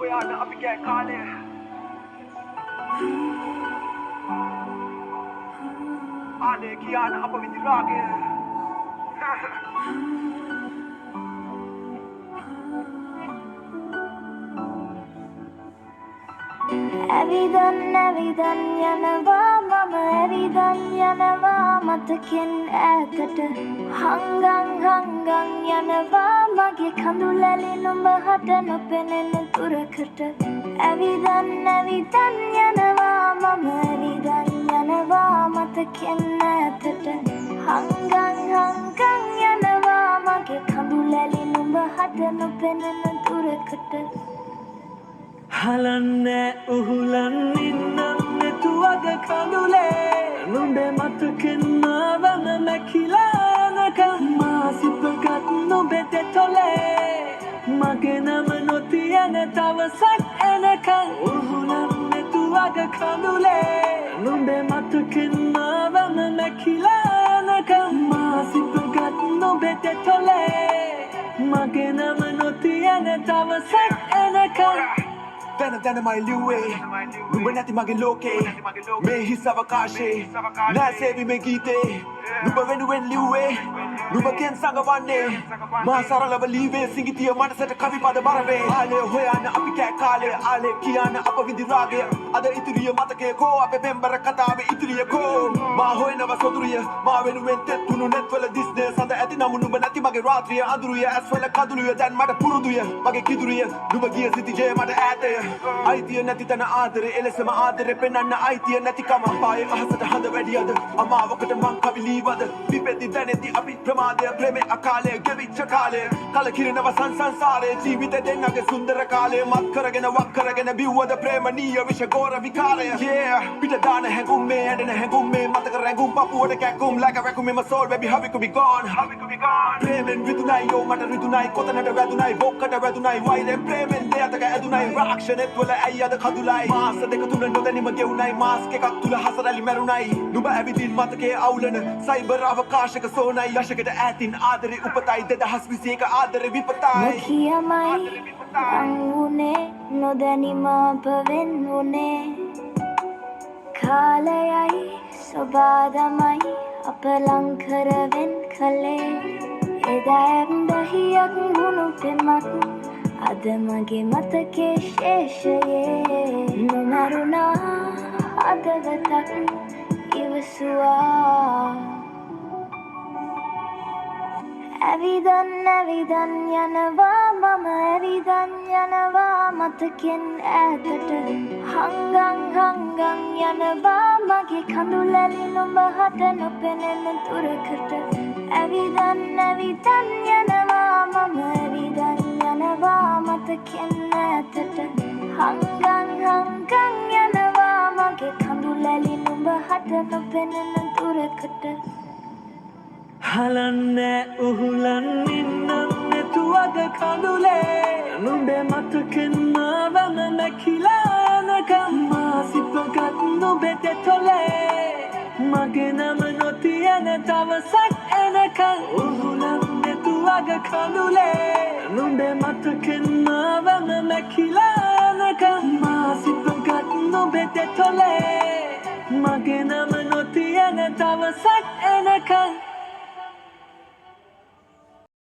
hoyana අපි කෑ කාලය ආනේ කියන අප විඳි රාගය ඇවිදන් යනවා මම ඇවිදන් යනවා මතකෙන් ඈතට හංගන් යනවා මගේ කඳුලැලි නුඹ හට නොපෙනෙන දුරකට ඇවිදන් යනවා මම ඇවිදන් යනවා මතකෙන් ඈතට හංගන් යනවා මගේ කඳුලැලි නුඹ හට නොපෙනෙන දුරකට හලන්නේ උහුලන් ඉන්නන්නතුවග කඳුලේ නුඹේ මතකෙන් මාවම මැකිලානකම් මාසිපගත් නොබෙ දෙතොලේ මගේ නම නොතියන දවසක් එනකම් උහුලන්නතුවග කඳුලේ නුඹේ මතකෙන් මාවම මැකිලානකම් මාසිපගත් නොබෙ දෙතොලේ මගේ නම නොතියන දවසක් එනකම් දැනමයි ලිව්වේ නුඹ නැති මගේ ලෝකේ මේ හිස් අවකාශේ නෑසේවි මේ ගීතේ නුඹ වෙනුවෙන් ලිව්වේ නුඹගෙන් සඟවන්නේ මා සරලව ලීවේ සිංගිතිය මනසට කවි පද බරවේ ආලේ හොයන්න අපි කෑ කාලේ ආලේ කියන්න අප විඳි රාගය අද ඉතිරිය මතකේ කෝ අපේ පෙම්බර කතාවේ ඉතිරිය කෝ මා හොයනව සොදුරිය මා වෙනුවෙන් තෙත් තුණු නෙත්වල දිස්නේ සඳ ඇති නමු නුඹ නැති මගේ රාත්‍රිය අඳුරිය ඇස්වල කඳුළුය දැන් මට පුරුදුය මගේ කිදුරිය නුඹ ගිය සිටිජේ මට ඈතය අයිතිය නැති තන ආදරේ එලෙසම ආදරේ පෙන්වන්න අයිතිය නැතිකම පායේ අහසට හඳ වැඩියද අමාවකට මං කවි ලීවද පිපෙති දැනෙති අපි ප්‍රමාදය ප්‍රේමේ අකාලය ගෙවිච්ච කාලය කලකිරෙනව සංසාරේ ජීවිතේ දෙන්නගේ සුන්දර කාලය මත් කරගෙන වක් කරගෙන බිව්වද ප්‍රේමනීය විෂ ගෝර විකාරය පිට දාන හැඟුම් මේ ඇඬෙන හැඟුම් මේ මතක රැඟුම් පපුවට කැක්කුම් like a vacuum in my soul baby how we could be gone ප්‍රේමෙන් විදුනයි යෝ මට රිදුනයි කොතනට වැදුනයි බොක්කට වැදුනයි වෛරෙන් ප්‍රේමෙන් දෙයතක ඇදුනයි රාක්ෂණෙත් වල ඇයි අද කඳුලයි මාස දෙක තුන නොදැනීම ගෙවුනයි මාස්ක් එකක් තුල හසරලි මැරුණයි නුඹ ඇවිදින් මතකයේ අවුලන සයිබර් අවකාශයක සෝනයි යශකට ඈතින් ආදරේ උපතයි 2021 ආදරේ විපතයි නොකියමයි අංගුනේ නොදැනීම අපවෙන් උනේ කාලයයි සොබාදමයි අප ලංකරවෙන් කළේ එදා ඇම්බහියක් ගුණු පෙමක් අද මගේ මතකේ ශේෂයේ නොමරුණා අදවතක් ඉවසුවා ඇවිදන් යනවා මම ඇවිදන් යනවා මතකෙන් ඈතට හංගන් යනවා මගේ කඳුලැලි නුඹ හට නොපෙනෙන දුරකට ඇවිදන් යනවා මම ඇවිදන් යනවා මතකෙන් ඈතට හංගන් යනවා මගේ කඳුලැලි නුඹ හට නොපෙනෙන දුරකට හලන්නේ උහුලන් ඉන්නන්නතුවග කඳුලේ නුඹේ මතකෙන් මාවම මැකිලානකම් මාසිපගත් නොබෙ දෙතොලේ මගේ නම නොතියන දවසක් එනකම් උහුලන්නතුවග කඳුලේ නුඹේ මතකෙන් මාවම මැකිලානකම් මාසිපගත් නොබෙ දෙතොලේ මගේ නම නොතියන දවසක් එනකම්